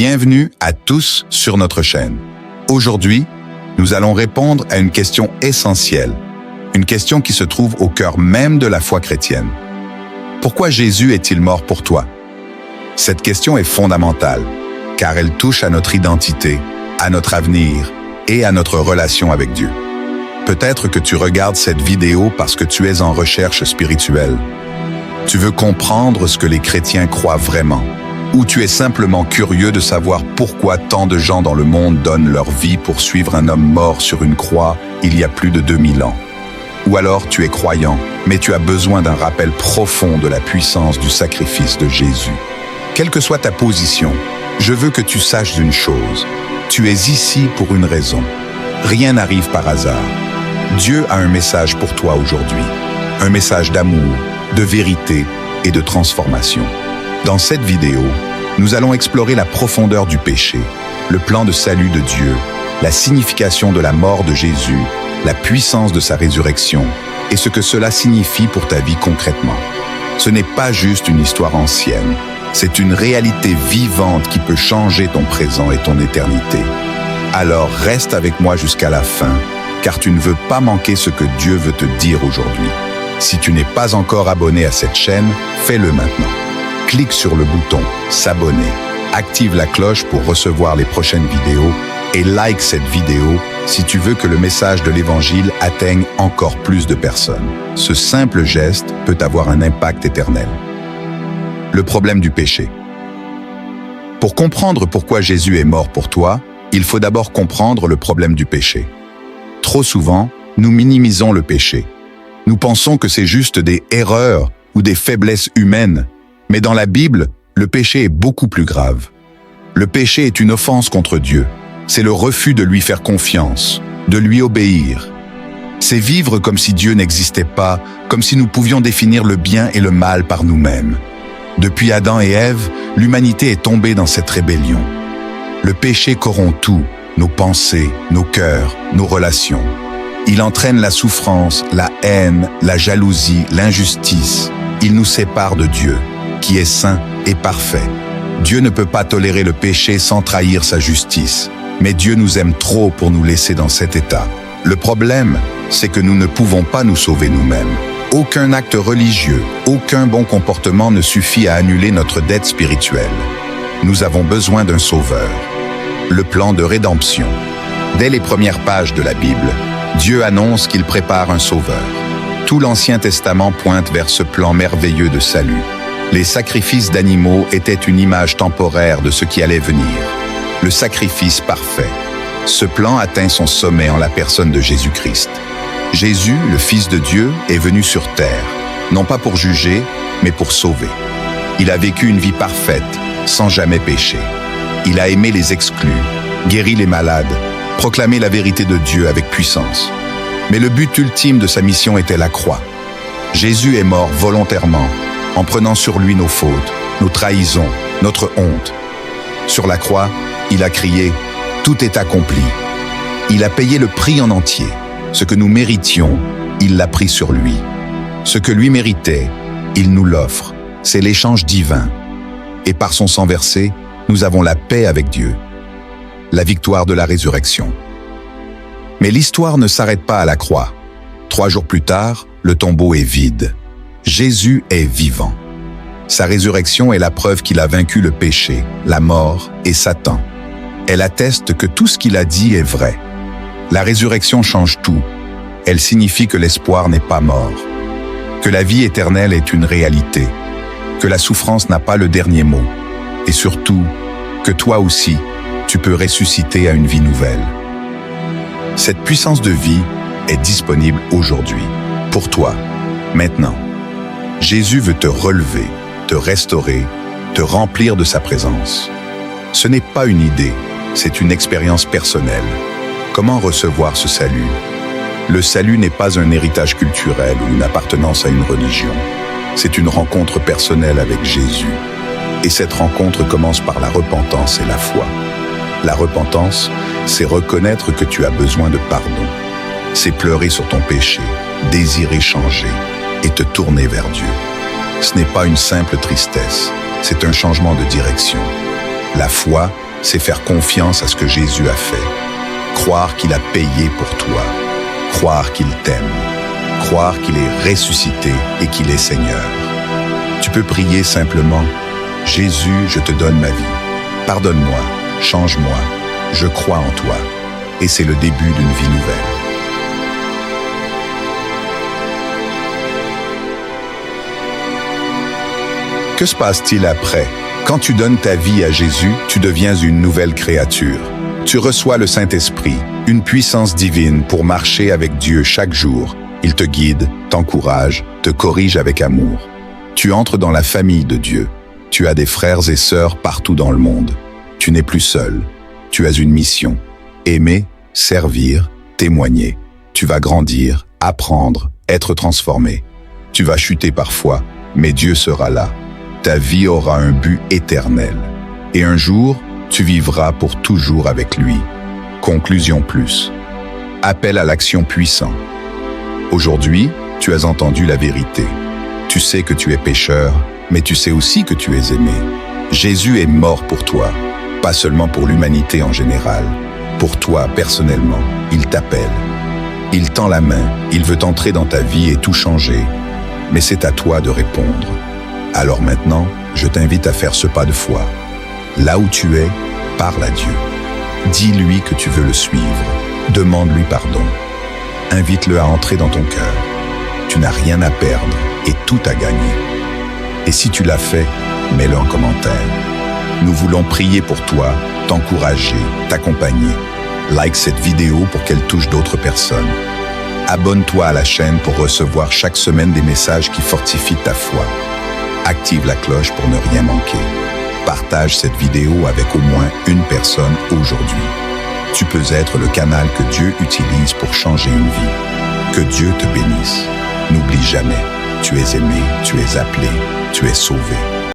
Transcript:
Bienvenue à tous sur notre chaîne. Aujourd'hui, nous allons répondre à une question essentielle, une question qui se trouve au cœur même de la foi chrétienne. Pourquoi Jésus est-il mort pour toi? Cette question est fondamentale, car elle touche à notre identité, à notre avenir et à notre relation avec Dieu. Peut-être que tu regardes cette vidéo parce que tu es en recherche spirituelle. Tu veux comprendre ce que les chrétiens croient vraiment, ou tu es simplement curieux de savoir pourquoi tant de gens dans le monde donnent leur vie pour suivre un homme mort sur une croix il y a plus de 2000 ans. Ou alors tu es croyant, mais tu as besoin d'un rappel profond de la puissance du sacrifice de Jésus. Quelle que soit ta position, je veux que tu saches une chose. Tu es ici pour une raison. Rien n'arrive par hasard. Dieu a un message pour toi aujourd'hui. Un message d'amour, de vérité et de transformation. Dans cette vidéo, nous allons explorer la profondeur du péché, le plan de salut de Dieu, la signification de la mort de Jésus, la puissance de sa résurrection et ce que cela signifie pour ta vie concrètement. Ce n'est pas juste une histoire ancienne, c'est une réalité vivante qui peut changer ton présent et ton éternité. Alors reste avec moi jusqu'à la fin, car tu ne veux pas manquer ce que Dieu veut te dire aujourd'hui. Si tu n'es pas encore abonné à cette chaîne, fais-le maintenant. Clique sur le bouton « S'abonner », active la cloche pour recevoir les prochaines vidéos et like cette vidéo si tu veux que le message de l'Évangile atteigne encore plus de personnes. Ce simple geste peut avoir un impact éternel. Le problème du péché. Pour comprendre pourquoi Jésus est mort pour toi, il faut d'abord comprendre le problème du péché. Trop souvent, nous minimisons le péché. Nous pensons que c'est juste des erreurs ou des faiblesses humaines. Mais dans la Bible, le péché est beaucoup plus grave. Le péché est une offense contre Dieu. C'est le refus de lui faire confiance, de lui obéir. C'est vivre comme si Dieu n'existait pas, comme si nous pouvions définir le bien et le mal par nous-mêmes. Depuis Adam et Ève, l'humanité est tombée dans cette rébellion. Le péché corrompt tout, nos pensées, nos cœurs, nos relations. Il entraîne la souffrance, la haine, la jalousie, l'injustice. Il nous sépare de Dieu, qui est saint et parfait. Dieu ne peut pas tolérer le péché sans trahir sa justice. Mais Dieu nous aime trop pour nous laisser dans cet état. Le problème, c'est que nous ne pouvons pas nous sauver nous-mêmes. Aucun acte religieux, aucun bon comportement ne suffit à annuler notre dette spirituelle. Nous avons besoin d'un sauveur. Le plan de rédemption. Dès les premières pages de la Bible, Dieu annonce qu'il prépare un sauveur. Tout l'Ancien Testament pointe vers ce plan merveilleux de salut. Les sacrifices d'animaux étaient une image temporaire de ce qui allait venir. Le sacrifice parfait. Ce plan atteint son sommet en la personne de Jésus-Christ. Jésus, le Fils de Dieu, est venu sur terre, non pas pour juger, mais pour sauver. Il a vécu une vie parfaite, sans jamais pécher. Il a aimé les exclus, guéri les malades, proclamé la vérité de Dieu avec puissance. Mais le but ultime de sa mission était la croix. Jésus est mort volontairement, en prenant sur lui nos fautes, nos trahisons, notre honte. Sur la croix, il a crié « Tout est accompli ». Il a payé le prix en entier. Ce que nous méritions, il l'a pris sur lui. Ce que lui méritait, il nous l'offre. C'est l'échange divin. Et par son sang versé, nous avons la paix avec Dieu. La victoire de la résurrection. Mais l'histoire ne s'arrête pas à la croix. 3 jours plus tard, le tombeau est vide. Jésus est vivant. Sa résurrection est la preuve qu'il a vaincu le péché, la mort et Satan. Elle atteste que tout ce qu'il a dit est vrai. La résurrection change tout. Elle signifie que l'espoir n'est pas mort, que la vie éternelle est une réalité, que la souffrance n'a pas le dernier mot, et surtout, que toi aussi, tu peux ressusciter à une vie nouvelle. Cette puissance de vie est disponible aujourd'hui, pour toi, maintenant. Jésus veut te relever, te restaurer, te remplir de sa présence. Ce n'est pas une idée, c'est une expérience personnelle. Comment recevoir ce salut? Le salut n'est pas un héritage culturel ou une appartenance à une religion. C'est une rencontre personnelle avec Jésus. Et cette rencontre commence par la repentance et la foi. La repentance, c'est reconnaître que tu as besoin de pardon. C'est pleurer sur ton péché, désirer changer et te tourner vers Dieu. Ce n'est pas une simple tristesse, c'est un changement de direction. La foi, c'est faire confiance à ce que Jésus a fait. Croire qu'il a payé pour toi. Croire qu'il t'aime. Croire qu'il est ressuscité et qu'il est Seigneur. Tu peux prier simplement « Jésus, je te donne ma vie. Pardonne-moi, change-moi, je crois en toi. » Et c'est le début d'une vie nouvelle. Que se passe-t-il après? Quand tu donnes ta vie à Jésus, tu deviens une nouvelle créature. Tu reçois le Saint-Esprit, une puissance divine pour marcher avec Dieu chaque jour. Il te guide, t'encourage, te corrige avec amour. Tu entres dans la famille de Dieu. Tu as des frères et sœurs partout dans le monde. Tu n'es plus seul. Tu as une mission. Aimer, servir, témoigner. Tu vas grandir, apprendre, être transformé. Tu vas chuter parfois, mais Dieu sera là. Ta vie aura un but éternel. Et un jour, tu vivras pour toujours avec lui. Conclusion plus. Appel à l'action puissant. Aujourd'hui, tu as entendu la vérité. Tu sais que tu es pécheur, mais tu sais aussi que tu es aimé. Jésus est mort pour toi, pas seulement pour l'humanité en général. Pour toi, personnellement, il t'appelle. Il tend la main, il veut entrer dans ta vie et tout changer. Mais c'est à toi de répondre. Alors maintenant, je t'invite à faire ce pas de foi. Là où tu es, parle à Dieu. Dis-lui que tu veux le suivre. Demande-lui pardon. Invite-le à entrer dans ton cœur. Tu n'as rien à perdre et tout à gagner. Et si tu l'as fait, mets-le en commentaire. Nous voulons prier pour toi, t'encourager, t'accompagner. Like cette vidéo pour qu'elle touche d'autres personnes. Abonne-toi à la chaîne pour recevoir chaque semaine des messages qui fortifient ta foi. Active la cloche pour ne rien manquer. Partage cette vidéo avec au moins une personne aujourd'hui. Tu peux être le canal que Dieu utilise pour changer une vie. Que Dieu te bénisse. N'oublie jamais, tu es aimé, tu es appelé, tu es sauvé.